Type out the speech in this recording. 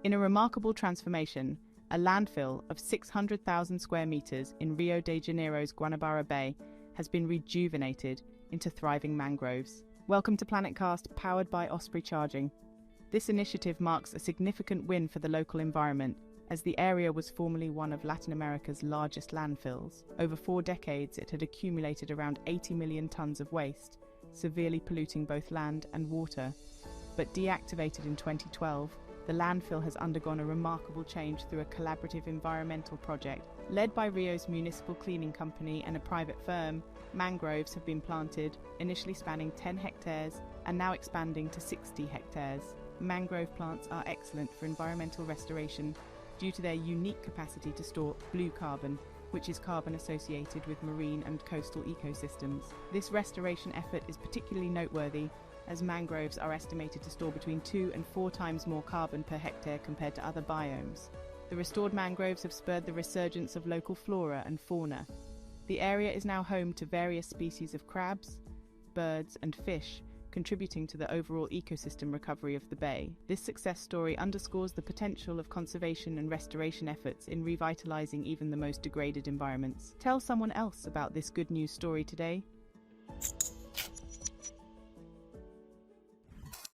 In a remarkable transformation, a landfill of 600,000 square meters in Rio de Janeiro's Guanabara Bay has been rejuvenated into thriving mangroves. Welcome to PlanetCast, powered by Osprey Charging. This initiative marks a significant win for the local environment, as the area was formerly one of Latin America's largest landfills. Over 4 decades, it had accumulated around 80 million tons of waste, severely polluting both land and water. But deactivated in 2012, the landfill has undergone a remarkable change through a collaborative environmental project. Led by Rio's municipal cleaning company and a private firm, mangroves have been planted, initially spanning 10 hectares and now expanding to 60 hectares. Mangrove plants are excellent for environmental restoration due to their unique capacity to store blue carbon, which is carbon associated with marine and coastal ecosystems. This restoration effort is particularly noteworthy, as mangroves are estimated to store between 2 and 4 times more carbon per hectare compared to other biomes. The restored mangroves have spurred the resurgence of local flora and fauna. The area is now home to various species of crabs, birds, and fish, contributing to the overall ecosystem recovery of the bay. This success story underscores the potential of conservation and restoration efforts in revitalizing even the most degraded environments. Tell someone else about this good news story today.